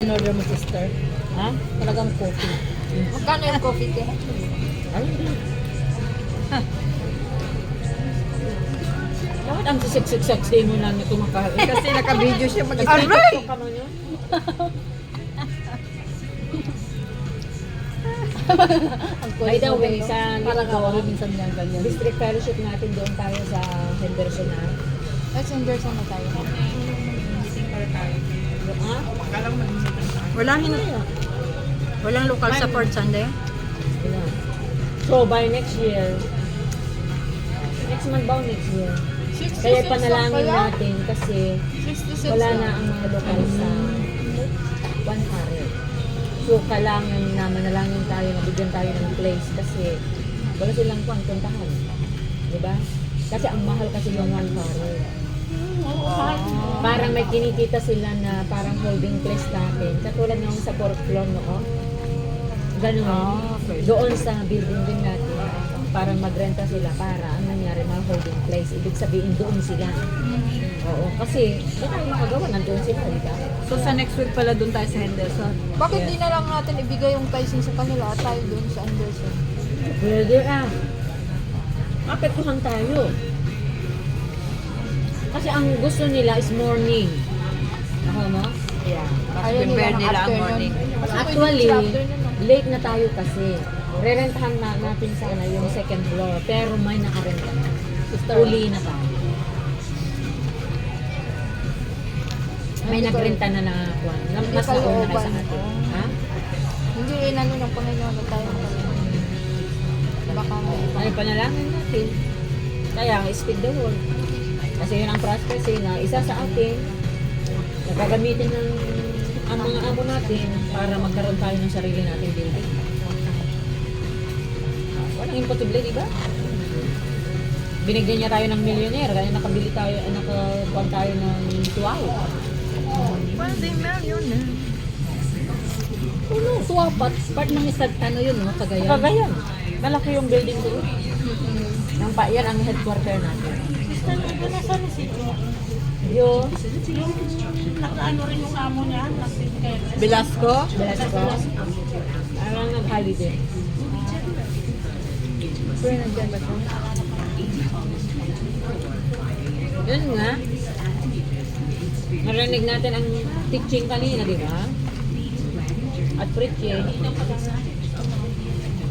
In-order mo, sister? Ha? Talagang coffee. Magkano yung coffee te? Ano? Bakit ang sisik-sik-sik mo lang yung kumakain? Kasi naka-video siya Aray! Ka mo yun? By the way, sa Parang linggo, ako minsan yan ganyan. district fellowship natin doon tayo sa Henderson na. Let's endorse na tayo. Ha? Walang local support Sunday. Wala. So by next year, next month ba o next year? Kaya panalangin natin kasi 66 wala na ang mga lokal sa 100. So kailangan na manalangin tayo, mabigyan tayo ng place kasi wala silang puntahan. Diba? Kasi ang mahal kasi yung 100. Parang may kinikita sila na parang holding place natin. Katulad nung sa 4th floor noon. Ganun. Doon sa building din natin. Parang magrenta sila para ang nangyari mga holding place. Ibig sabihin doon sila. Oo. Kasi hindi tayo makagawa. Nandoon sila. Diba? So sa next week pala doon tayo sa Henderson. Bakit di na lang natin ibigay yung pricing sa kanila at tayo doon sa Anderson? Pwede ah. Apektuhan tayo. Kasi ang gusto nila is morning. Ako mo? Yeah. Ayaw Prepare ng nila ang afternoon. morning. Kasi Actually, pwede sa afternoon, no? late na tayo kasi. Rerentahan na natin sana yung second floor. Pero may nakarenta na. Uli na pa. May nagrenta na na kwan. Mas nauna kayo sa atin. Ha? Hindi inano ng Panginoon na tayo makalimutan. Baka may iba. Ay, panalangin natin. Kaya, speed the word. Kasi yun ang prophecy na isa sa atin, nagagamitin ng ang mga amo natin para magkaroon tayo ng sarili nating building. Walang imposible, di ba? Binigyan niya tayo ng millionaire, kaya nakabili tayo, nakakuha tayo ng 12. Pwede millionaire. Ano? Tuwapat. Part ng isang ano yun, no? Cagayan. Kagayan. Malaki yung building doon. Yan ang headquarter natin. Nasaan na si Jo? Yun. Nakaano rin yung amo niya? Velasco? Velasco. Parang nag-holiday. Pero nandyan ba ito? Yun nga. Narinig natin ang teaching kanina, di ba? At preaching.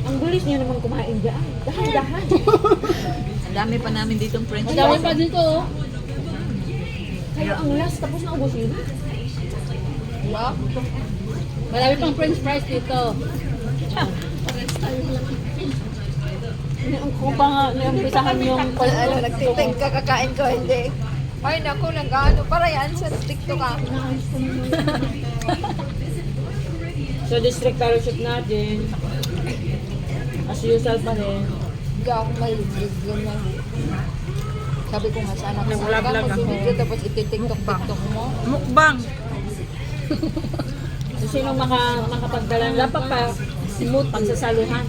Ang bilis niya naman kumain dyan. Dahan-dahan. Ang dami pa namin ditong French Ang dami fries. pa dito, oh. Kaya ang last, tapos na ubos yun. Wow. Marami pang french fries dito. Kung pa nga naumpisahan yung Ano, nagtitig ka, kakain ko, hindi. Ay, naku, nag-ano, para yan sa TikTok ka. So, district fellowship natin. As usual pa rin. Hindi ako maligyan na. Sabi ko nga sana kung Nag-vlog ka lang ako. mag-video tapos iti-TikTok mo. Mukbang. So, sino makapagdala ng smooth pagsasaluhan?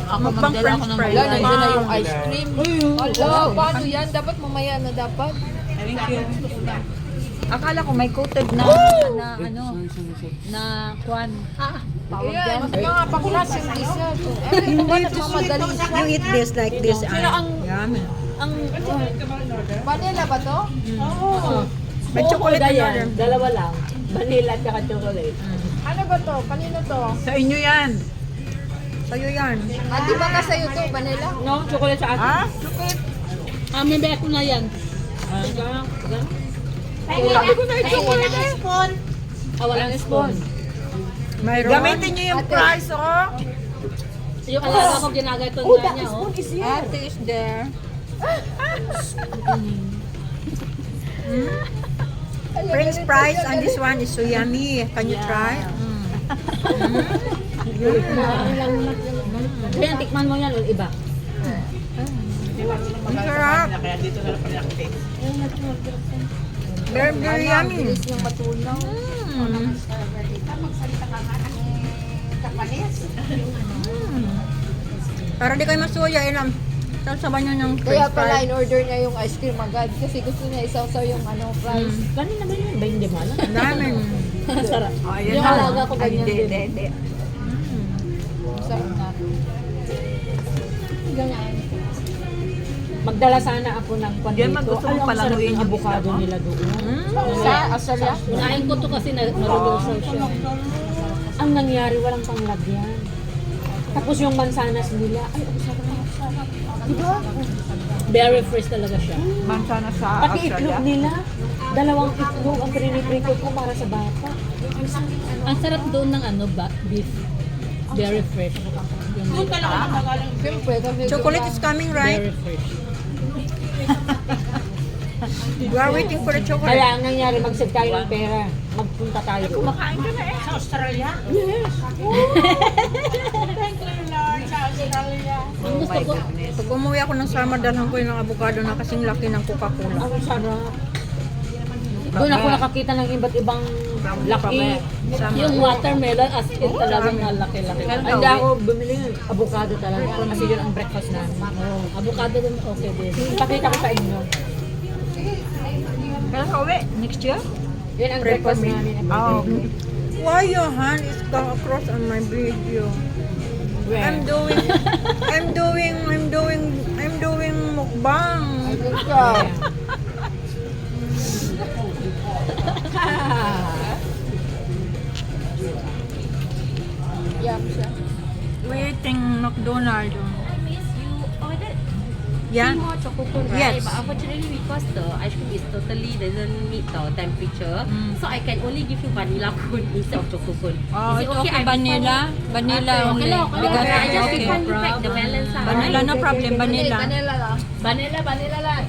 Ako Mukbang magdala ako French ng fries. Wala, Ay, nandiyan na yung ice cream. Ala, paano yan? Dapat mamaya na dapat. Thank you. Akala ko may coated na ano na kwan. Tawag yan. Mga paklas yung dessert. Eh, ito ba nagmamadali siya? You eat this like this. Pero Yummy. ang Vanilla ba to? May chocolate na in yan. order. Dalawa lang. Vanilla at saka chocolate. Ano ba to? Kanino to? Sa inyo yan. Sa'yo yan. Ah, di ba ka sa'yo to? Vanilla? No, chocolate sa atin. Ah? Chocolate. May beko na yan. Sabi ko na yung chocolate eh. Walang spoon. Mayroon. Gamitin niyo yung Ate. price, oh. Yung alaga ko ginagaton Oh, na that niya, oh. spoon is here. Ate is there. French fries and this one is so yummy. Can you try? Kaya tikman mo yan o iba. Ang sarap. Very, very yummy. Bilis niyang matunaw. Para di kayo masuya, ilang. Sasaban nyo ng Kaya french pala fries. in-order niya yung ice cream agad kasi gusto niya isaw-saw yung ano, fries. Kanina ba yun? Ba hindi mo alam? Ang dami. Sarap. Oh, ayan Yung na. alaga ko Ay, ganyan hindi, din. hindi. Sarap na. Magdala sana ako ng pandito. Yan, gusto mong palanguin yung avocado isda mo? nila doon. Sa Australia? Unahin ko to kasi nalulusaw siya. Ang nangyari, walang panglagyan. Tapos yung mansanas nila, ay, ang sarap. Diba? Very fresh talaga siya. Mansana sa Pati itlog nila, 2 itlog ang priniprinto ko para sa bata. Ang sarap doon ng beef. Very fresh. Doon talaga matagalang. Siyempre, kami Chocolate is coming, right? Very fresh. We are waiting for the chocolate. Kaya ang nangyari, mag-save tayo ng pera. Magpunta tayo. Kumakain ka na eh. Sa Australia? Yes. Thank you, Lord. Sa Australia. Ang gusto ko, Pag umuwi ako ng summer, dalhan ko yung avocado na kasing laki ng Coca-Cola. ang sarap. Doon ako nakakita ng iba't ibang laki. Yung watermelon as in talagang laki-laki. Kailan Hindi ka ako bumili ng avocado talaga. Kasi yun ang breakfast namin. Avocado din okay din. Pakita ko sa inyo. Kailan ka uwi? Next year? Yan ang breakfast namin. Oh, okay. Why your hand is come across on my video? I'm doing mukbang. Yum siya. Waiting McDonald's. Miss, you ordered Yeah. 3 more choco cone, right? Yes. But unfortunately, because the ice cream is totally doesn't meet the temperature, so I can only give you vanilla cone instead of choco cone. Oh, Is it it's okay. I Vanilla. Vanilla Okay only. lang, okay Because lang. I just okay. refund you back the balance. Vanilla, no problem. Vanilla. Vanilla lang. Vanilla lang.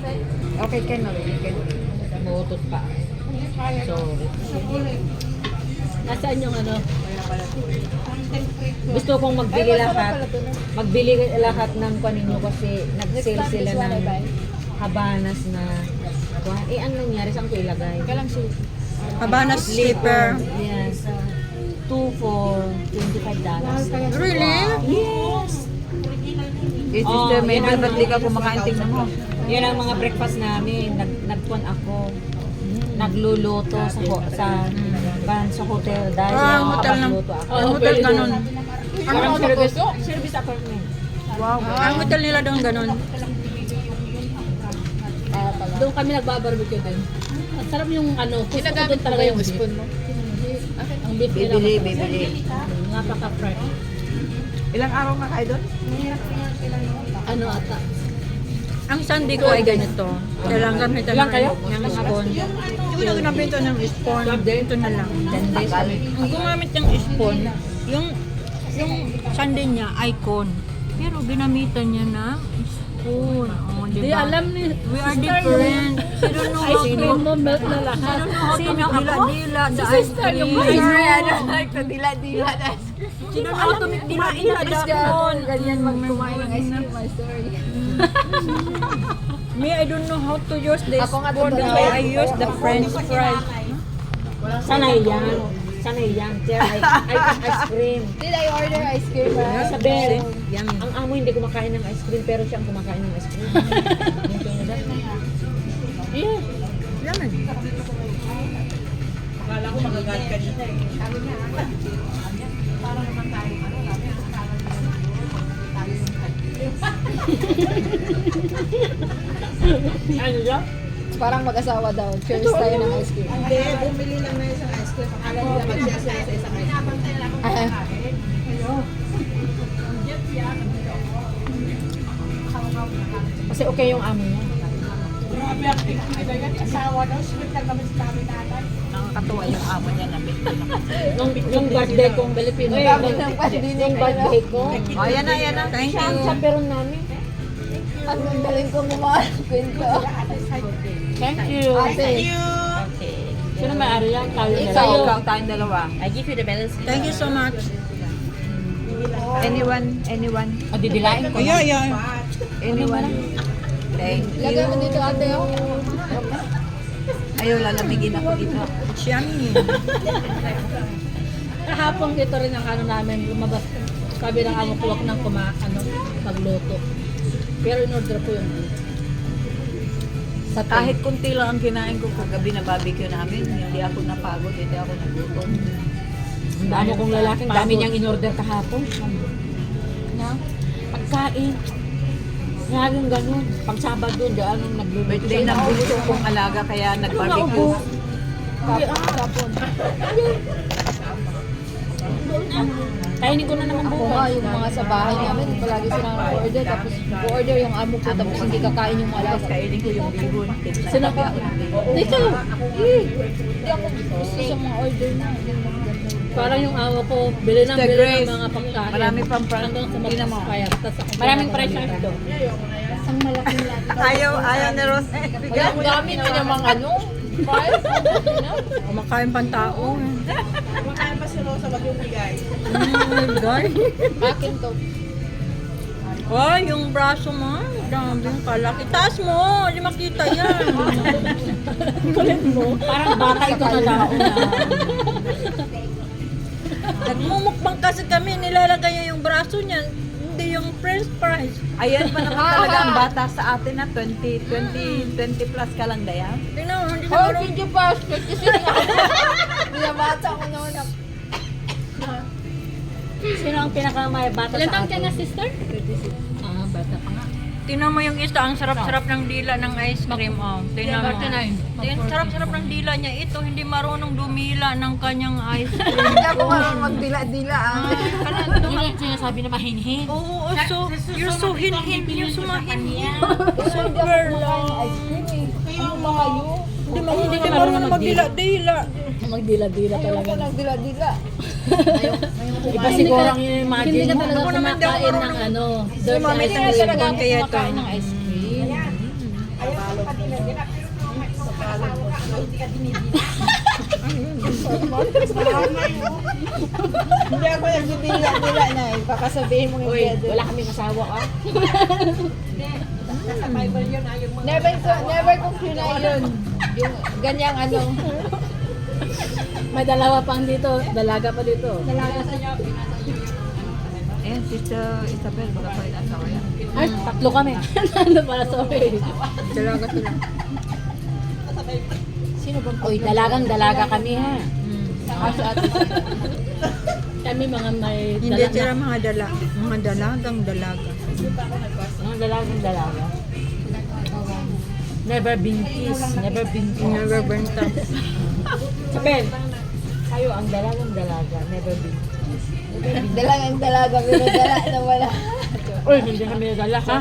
Okay, can na rin. Butot pa. Sorry. Nasaan yung Gusto kong magbili lahat. Magbili lahat ng paninyo kasi nag-sale sila ng habanas na ang nangyari saan ko ilagay? Habana slipper. Yes. 2 for $25. Really? Yes. Eh, Oh, sister, may yan ang- ba't di ka kumakain? Tingnan mo. Yan ang mga breakfast namin. Nagpuan ako. Nagluluto sa hotel dahil Ang hotel ng nakapagluto ako. ang hotel ganun. Parang service apartment. Wow. Ang hotel nila doon ganun. Doon kami nagbabarbecue din. Ang sarap yung gusto ko doon talaga yung spoon mo. Ang beef nila. Bibili. Napaka-fresh. Ilang araw na kayo doon? Ata. Ang Sunday ko ay ganito. Kailangan gamitan Ilang kayo? ng spoon. Yung ginamit ng spoon, ito na lang. 10 days kami. Ang gumamit ng spoon, yung Sunday niya, icon. Pero ginamitan niya na spoon. Oh, diba? Di alam ni We are different. You don't know how to melt na lahat. You don't know how to make dila-dila the ice cream. Sorry, like the dila-dila. You don't know how to make dila-dila the spoon. Ganyan magkumain ng ice cream, my story. Me, I don't know how to use the Ako nga spoon. to That's why I use the French fries. Sanay yan. Kaya ice cream. Did I order ice cream? Isabel, Yummy. ang amo hindi kumakain ng ice cream pero siya ang kumakain ng ice cream. Yeah. Yummy. Akala ko magagalit ka dito eh. Ano siya? Parang mag-asawa daw. Cheers tayo ng ice cream. Hindi, bumili lang na isang ice cream. Akala nila mag-share sila sa isang ice cream. Kasi okay yung amo niya. Grabe ang tingin na yan. Asawa daw, sweet lang kami sa kami natin. Nakakatuwa yung amo niya na Yung birthday kong Filipino. Gamit ng pandinig Yung birthday ko. Oh, yan na. Thank Siya ang you. chaperon namin. Ang galing ko gumawa ng kwento. Thank you. Ate, Okay. Sino may-ari yan? Tayo na Ikaw. lang. Ikaw, tayong dalawa. I give you the balance. Thank you so much. Anyone? O, didilain ko. Yeah. Anyone? Thank lagay mo dito ate oh. Ayaw, lalamigin ako dito. It's yummy. Kahapon ito rin ang namin lumabas. Sabi ng amo ko, wag nang magluto. Pero in order ko yung beef. Sa Kahit kunti lang ang kinain ko kagabi na barbecue namin, hindi ako napagod, hindi ako nagutom. Ang dami kong lalaki, ang dami niyang in-order kahapon. Na, pagkain. Laging ganun. Pag Sabado, diyan ang nagluluto Birthday siya ng bunso kong alaga kaya nag-barbecue. Kainin ko na naman Ako bukas. nga, yung mga sa bahay namin, palagi silang order, tapos order yung amo ko, tapos hindi kakain yung Tapos alaga. kainin ko yung bihon. Sino pa? Dito! Hindi ako gusto sa mga order na. Parang yung awa ko, bili ng Mr. bili Grace, ng mga pagkain. marami pang hanggang sa hindi na mo. mag-expire. Maraming pressure doon. Isang malaking lahat. Ayaw ni Rose. Kaya ang dami na namang ano. Price? Kumakain pang tao. Kumakain pa si Rosa, wag yung bigay. Akin to. Oh, yung braso mo. Grabe yung kalaki. Taas mo. Hindi makita yan. Parang bata ito na tao na. Nagmumukbang kasi kami. Nilalagay niya yung braso niya. Hindi yung french fries. Ayan pa naman talaga ang bata sa atin na 20 plus ka lang dayan. Tingnan mo, hindi Oh, na hindi pa. Kasi binabata ko naman ako. Sino ang pinakamay bata Ilan sa taon ka atin? na, sister? Ah, bata pa nga. Tingnan mo yung isa, ang sarap-sarap ng dila ng ice cream. Oh. Tingnan mo. Tingnan, sarap-sarap ng dila niya. Ito, hindi marunong dumila ng kanyang ice cream. Hindi ako marunong magdila-dila. Yun ang sinasabi na mahinhin. Oo, so, you're so hinhin. You're so mahinhin. So, hindi ako kumakain ng ice cream eh. Ano ba kayo? Hindi ka marunong magdila-dila. Magdila-dila Ayaw ko talaga. nagdila-dila. Iba siguro ang imagine. Hindi ka talaga Ako naman daw kumakain ng marunong. ano. Si Mami Hindi na talaga ako kaya ito. kumakain ng ice cream. Hindi ako nagdidila na eh. Baka sabihin mo yung Uy, pwede. wala kaming asawa ka. Never kong kinay yun. Yung ganyang ano. May dalawa pang dito. Dalaga pa dito. Ayan, Sister Isabel, baka pa rin asawa yan. Ay, tatlo kami. Ano pala, sorry. Dalaga sila. Sino bang Uy, dalagang-dalaga kami ha. Aso ate. Kami mga may Hindi sila mga dalagang dalaga. Mga dalagang-dalaga. Never been kissed. Never been kissed. Never burn top. Sapel, kayo ang dalagang-dalaga. Never been kissed. Dalagang dalaga, pero dala na wala. Uy, hindi kami nadala ha.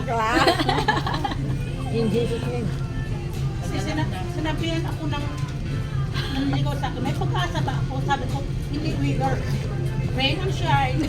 In Jesus name. Kasi sinabihan ako ng naniligaw sa akin. May pagkasa ba ako? Sabi ko, hindi wigger. Rain and shine.